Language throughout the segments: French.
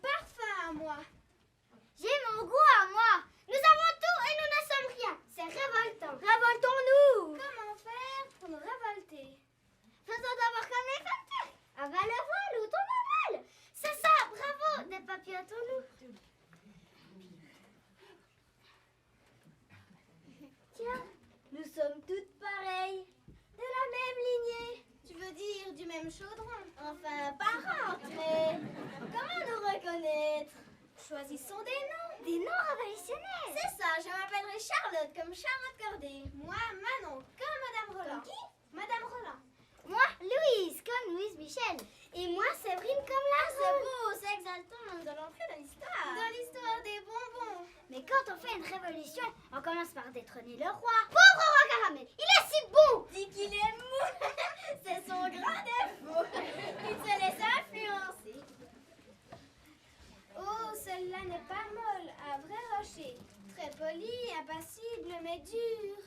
parfum à moi. J'ai mon goût à moi. Nous avons tout et nous ne sommes rien. C'est révoltant. Révoltons-nous. Comment faire pour nous révolter? Faisons d'abord comme les femmes. Aval le voile ou ton aval. C'est ça, bravo. Dépapillotons-nous. Tiens, nous sommes toutes pareilles. De la même lignée. Tu veux dire du même chaudron? Enfin, parentes, mais comment nous reconnaître? Choisissons des noms. Des noms révolutionnaires. C'est ça, je m'appellerai Charlotte comme Charlotte Corday. Moi, Manon comme Madame Roland. Comme qui? Madame Roland. Moi, Louise, comme Louise Michel. Et moi, Séverine comme la. C'est beau, c'est exaltant. Nous allons entrer dans l'histoire. Dans l'histoire des bonbons. Mais quand on fait une révolution, on commence par détrôner le roi. Pauvre roi Caramel, il est si beau. Dis qu'il est mou. C'est son grand défaut. Il se laisse influencer. Oh, celle-là n'est pas molle, un vrai rocher. Très poli, impassible, mais dur.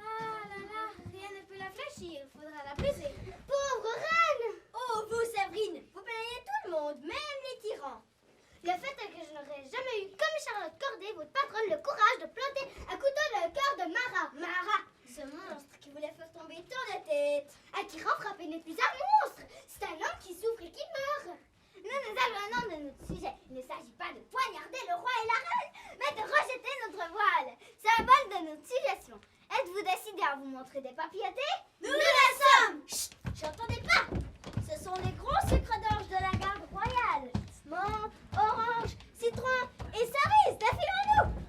Ah là là, rien ne peut la fléchir, il faudra la briser. Pauvre reine. Oh, vous, Séverine, vous plaignez tout le monde, même les tyrans. Le fait est que je n'aurais jamais eu, comme Charlotte Corday, votre patronne, le courage de planter un couteau dans le cœur de Marat. Marat, ce monstre qui voulait faire tomber tant de têtes. Un tyran frappé n'est plus un monstre. C'est un homme qui souffre et qui meurt. Nous nous éloignons de notre sujet. Il ne s'agit pas de poignarder le roi et la reine, mais de rejeter notre voile, symbole de notre suggestion. Êtes-vous décidé à vous montrer des papillotés? Nous le sommes. Chut, j'entendais pas. Ce sont les gros sucres d'orge de la garde royale. Menthe, orange, citron et cerise. Défilons-nous.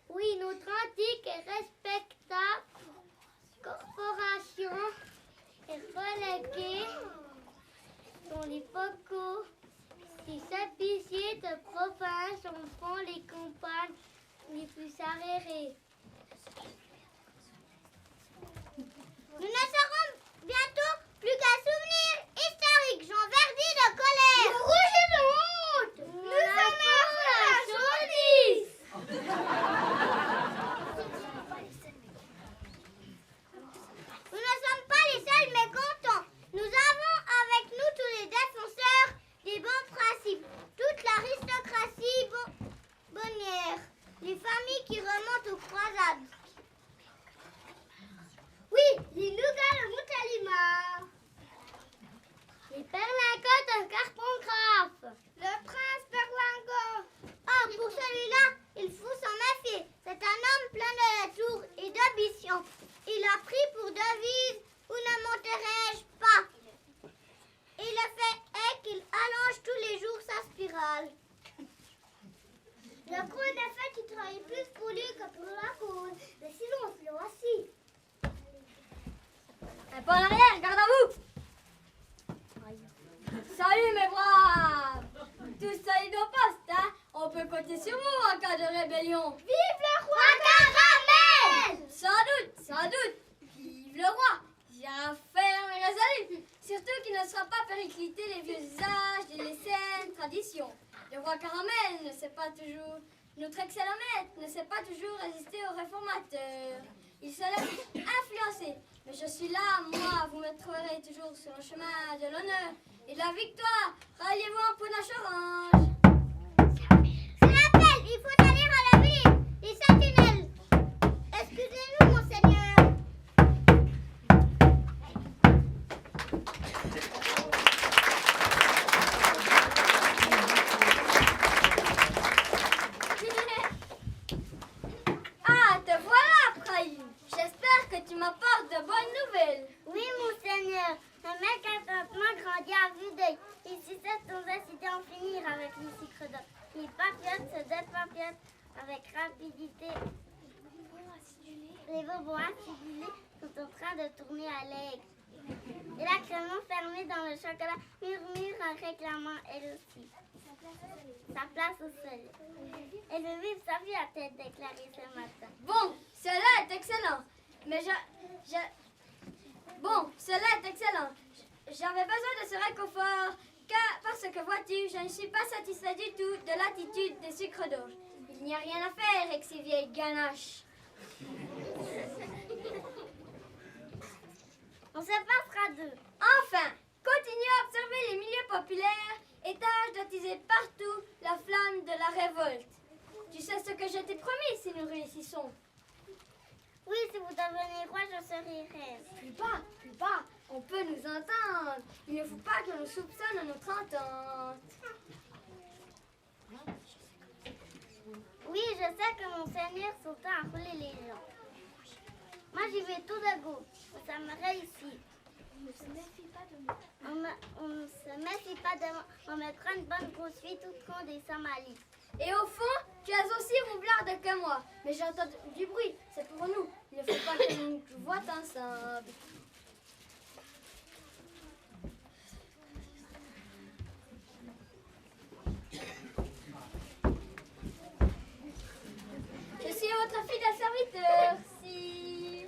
Oui, notre antique et respectable corporation est reléguée dans les focaux des épiciers de province en font les campagnes les plus arriérées. Nous ne serons bientôt plus qu'un souvenir historique, Jean Verdi de colère. Le rouge et de honte. Nous sommes la jaunisse. Nous ne sommes pas les seuls mécontents. Nous avons avec nous tous les défenseurs des bons principes, toute l'aristocratie bonnière, les familles qui remontent au croix péricliter les vieux usages et les saines traditions. Le roi Caramel ne sait pas toujours, notre excellent maître ne sait pas toujours résister aux réformateurs. Il se laisse influencer. Mais je suis là, moi, vous me trouverez toujours sur le chemin de l'honneur et de la victoire. Ralliez-vous en Ponache-Orange. C'est l'appel, il faut aller à la ville. Les sentinelles. Excusez-nous, monseigneur. Ah, te voilà, Brahim. J'espère que tu m'apportes de bonnes nouvelles. Oui, monseigneur. Le mec contentement grandit à vue d'œil. Il succède sans décider en finir avec les sucres d'or. Il papillote, se dépapillote avec rapidité. Les bonbons acidulés sont en train de tourner à l'aigle. Et la crème fermée dans le chocolat murmure en réclamant elle aussi sa place au soleil. Elle veut vivre sa vie à tête déclarée ce matin. Bon, cela est excellent. Mais Bon, cela est excellent. J'avais besoin de ce réconfort, car, parce que vois-tu, je ne suis pas satisfait du tout de l'attitude des sucres d'orge. Il n'y a rien à faire avec ces vieilles ganaches. On se passera d'eux. Enfin, continuez à observer les milieux populaires et tâche d'attiser partout la flamme de la révolte. Tu sais ce que je t'ai promis si nous réussissons. Oui, si vous devenez roi, je serai reine. Plus bas, on peut nous entendre. Il ne faut pas que l'on soupçonne notre entente. Oui, je sais que mon seigneur sauta à rouler les gens. Moi, j'y vais tout de go. Ça me réussit. On ne se méfie pas de moi. On me prend une bonne grosse fille toute con des Somalis. Et au fond, tu es aussi roublarde que moi. Mais j'entends du bruit, c'est pour nous. Il ne faut pas que nous voient ensemble. Je suis votre fidèle serviteur, si...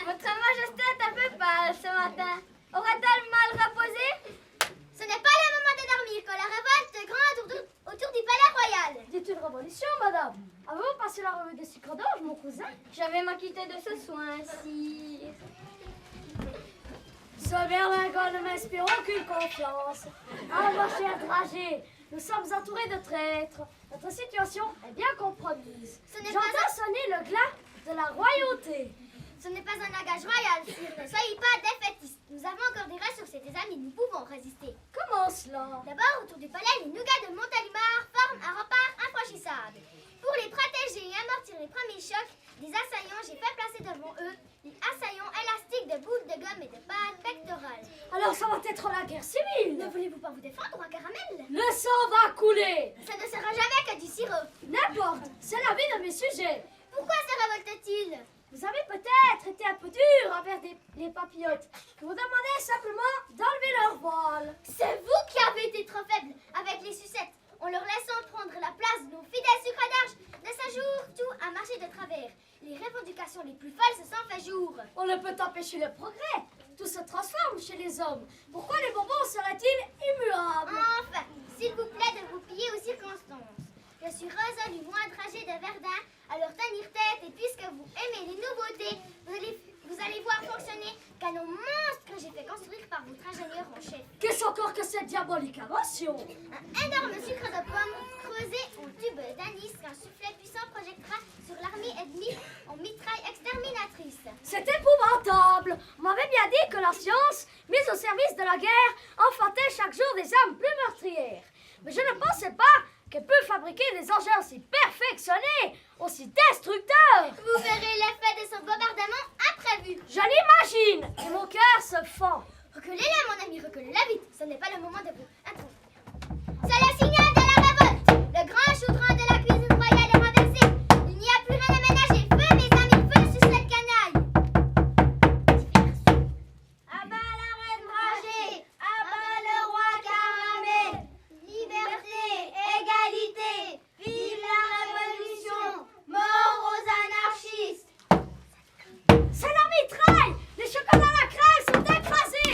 Votre Majesté est un peu pâle ce matin. Aura-t-elle mal reposé? Ce n'est pas le moment de dormir quand la révolte gronde autour du palais royal. C'est une révolution, madame. Avez-vous passé la revue des sucres d'orge, mon cousin? J'avais m'acquitté de ce soin, sire. Ce berlingot ne m'inspire aucune confiance. Ah, ma chère dragée, nous sommes entourés de traîtres. Notre situation est bien compromise. J'entends sonner le glas de la royauté. Ce n'est pas un langage royal, sire. Ne soyez pas défaitistes. Nous avons encore des ressources et des amis. Nous pouvons résister. Comment cela? D'abord, autour du palais, les nougats de Montalimar forment un rempart infranchissable. Pour les protéger et amortir les premiers chocs des assaillants, j'ai fait placer devant eux des assaillants élastiques de boules de gomme et de pâte pectorale. Alors ça va être la guerre civile. Ne voulez-vous pas vous défendre, roi Caramel? Le sang va couler. Ça ne sera jamais que du sirop. N'importe, c'est la vie de mes sujets. Pourquoi se révolte-t-il? Vous avez peut-être été un peu dur envers les papillotes. Je vous demandais simplement d'enlever leur voile. C'est vous qui avez été trop faible avec les sucettes. En leur laissant prendre la place de nos fidèles sucres d'orge, de ce jour, tout a marché de travers. Les revendications les plus folles se sont fait jour. On ne peut empêcher le progrès. Tout se transforme chez les hommes. Pourquoi les bonbons seraient-ils immuables? Enfin, s'il vous plaît de vous plier aux circonstances. Je suis résolue, moi, dragée de Verdun, à leur tenir tête, et puisque vous aimez les nouveautés, vous allez voir fonctionner canon monstre que j'ai fait construire par votre ingénieur en chef. Qu'est-ce encore que cette diabolique invention? Un énorme sucre de pomme creusé en tube d'anis qu'un soufflet puissant projectera sur l'armée ennemie en mitraille exterminatrice. C'est épouvantable. On m'avait bien dit que la science, mise au service de la guerre, enfantait chaque jour des âmes plus meurtrières. Mais je ne pensais pas qu'elle peut fabriquer des engins aussi perfectionnés, aussi destructeurs. Vous verrez l'effet de son bombardement imprévu. Je l'imagine et mon cœur se fend. Reculez-la, mon ami, reculez-la vite. Ce n'est pas le moment de vous interrompre. C'est le signal de la révolte. Le grand chaudron de la cuisine royale est renversé. Il n'y a plus rien à ménager. Feu, mes amis, feu sur cette canaille. À bas la reine dragée, à bas le roi Caramel. Liberté, égalité, vive la révolution, mort aux anarchistes. C'est la mitraille. Les chocolats à la crème sont écrasés.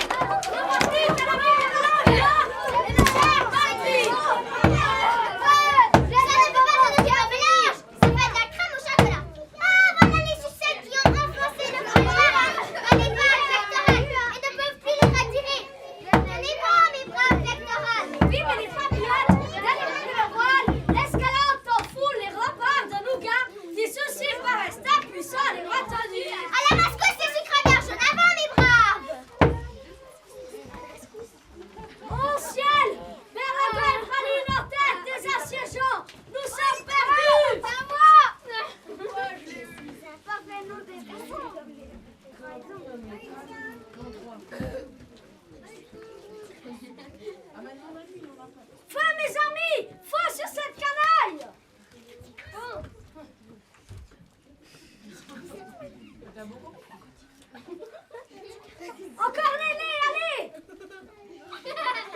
Encore Lélé, allez!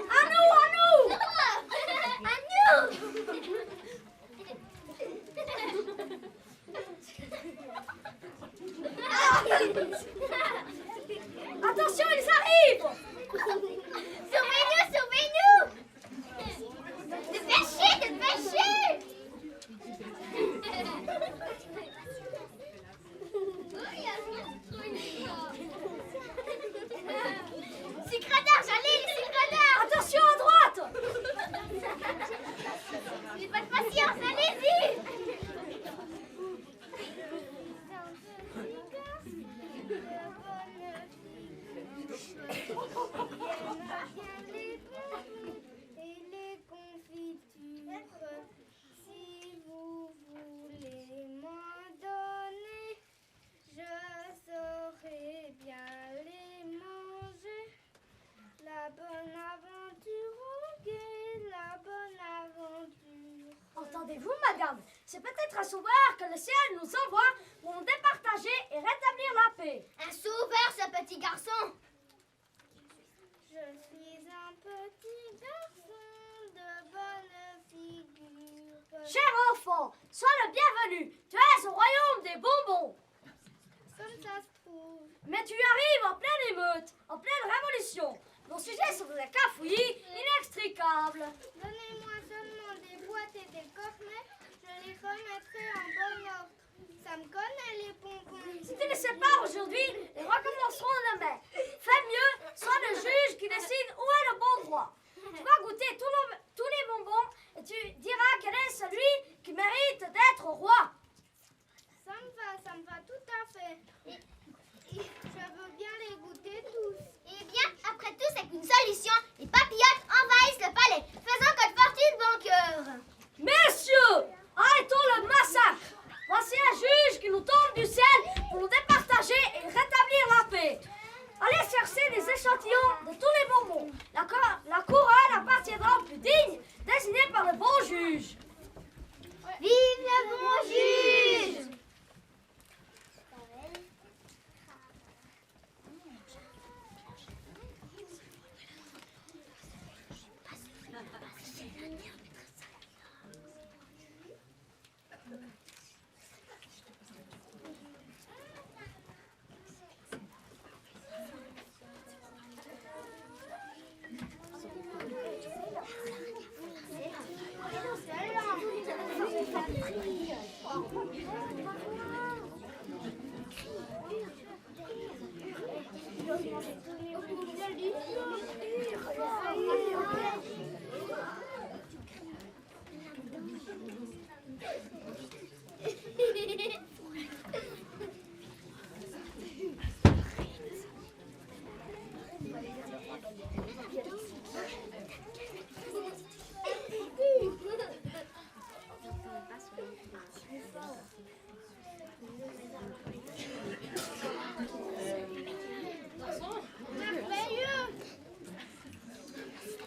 À nous! À nous. Attention, ils arrivent! Surveille-nous, surveille-nous. Dépêchez. Sucre d'orge, allez, les sucres d'orge. Attention à droite! J'ai pas de patience, allez-y. Et les confitures, si vous voulez m'en donner, je saurai bien les manger. La bonne aventure au guet, la bonne aventure. Entendez-vous, madame? C'est peut-être un sauveur que le ciel nous envoie pour nous départager et rétablir la paix. Un sauveur, ce petit garçon. Je suis un petit garçon de bonne figure. Cher enfant, sois le bienvenu. Tu es au royaume des bonbons. Comme ça se trouve. Mais tu arrives en pleine émeute, en pleine révolution. Nos sujets sont des cafouillis inextricables. Donnez-moi seulement des boîtes et des cornets, je les remettrai en bon ordre. Ça me connaît les bonbons. Si tu ne sais pas aujourd'hui, ils recommenceront demain. Fais mieux, sois le juge qui décide où est le bon droit. Tu vas goûter tous les bonbons et tu diras quel est celui qui mérite d'être roi. Ça me va tout à fait. Je veux bien les goûter tous. Eh bien, après tout, c'est qu'une solution. Les papillotes envahissent le palais. Faisons code fortune, bon cœur. Messieurs, arrêtons le massacre. Voici un juge qui nous tombe du ciel pour nous départager et rétablir la paix. Allez chercher des échantillons de tous les bonbons. La couronne appartiendra au plus digne, désigné par le bon juge. Vive le bon juge!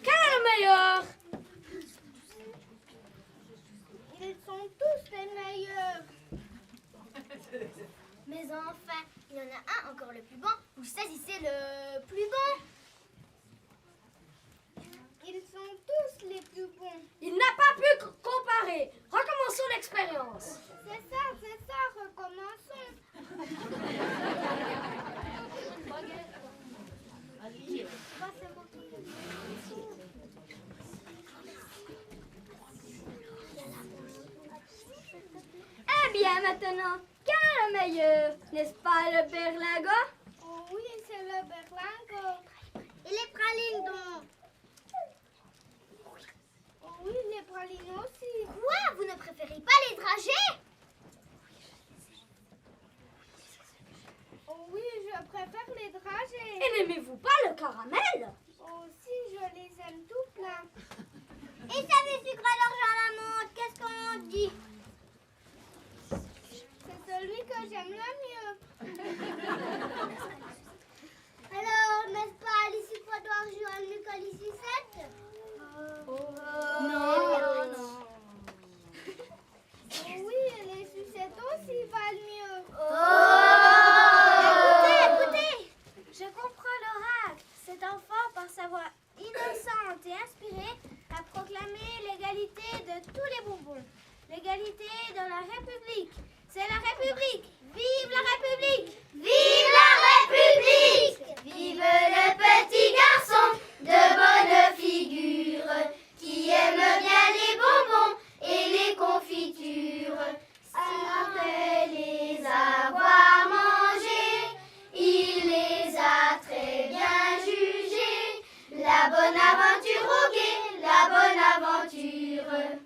Quel est le meilleur? Ils sont tous les meilleurs. Mais enfin, il y en a un encore le plus bon. Vous saisissez le plus bon. Ils sont tous les plus bons. Il n'a pas pu comparer. Recommençons l'expérience. C'est ça, recommençons. Eh bien, maintenant, quel est le meilleur? N'est-ce pas le berlingot? Oh oui, c'est le berlingot. Et les pralines donc? Oh oui, les pralines aussi. Quoi? Vous ne préférez pas les dragées? Oh oui, je préfère les dragées. Et n'aimez-vous pas le caramel? Oh si, je les aime tout plein. Et ça veut sucre d'orge à la menthe, qu'est-ce qu'on dit? C'est celui que j'aime le mieux. Alors, n'est-ce pas les sucres d'orge à l'eucalyptus? Non. Oh oui, et les sucettes aussi valent mieux. Oh! République! Vive la République! Vive la République! Vive le petit garçon de bonne figure qui aime bien les bonbons et les confitures. Après les avoir mangés, il les a très bien jugés. La bonne aventure au guet, la bonne aventure.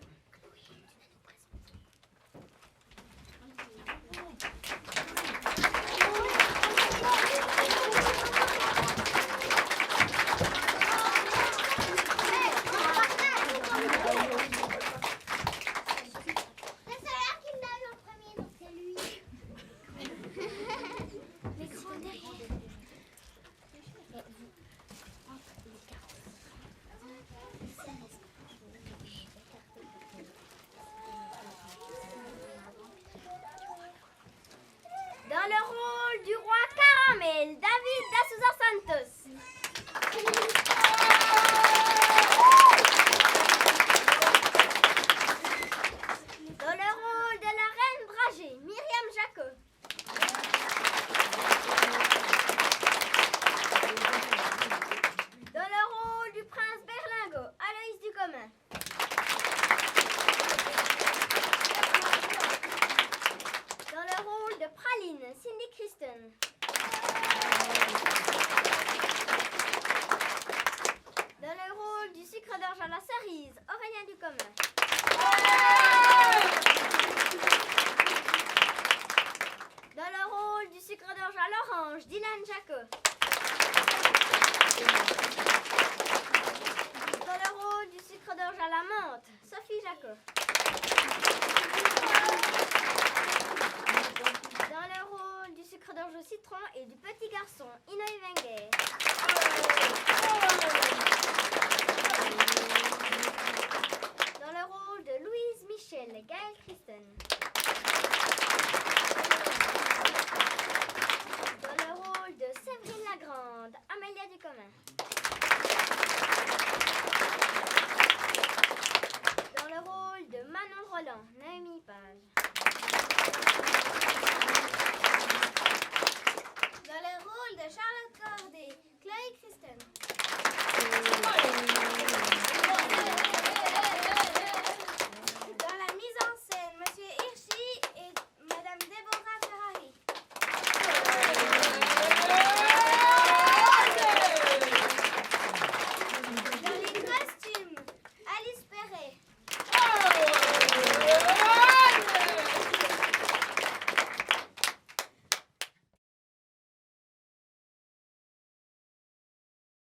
Dans le rôle du roi Caramel, David da Souza Santos. Dans le rôle de la reine dragée, Myriam Jacot. Dans le rôle du prince Berlingot, Aloïs Ducommun. Dans le rôle de Praline, Cindy Kristen. Dans le rôle du sucre d'orge à la cerise, Aurélien Ducommun. Dans le rôle du sucre d'orge à l'orange, Dylan Jacot. Dans le rôle du sucre d'orge à la menthe, Sophie Jacot. Dans le rôle du sucre d'orge au citron et du petit garçon, Inoï Wenger.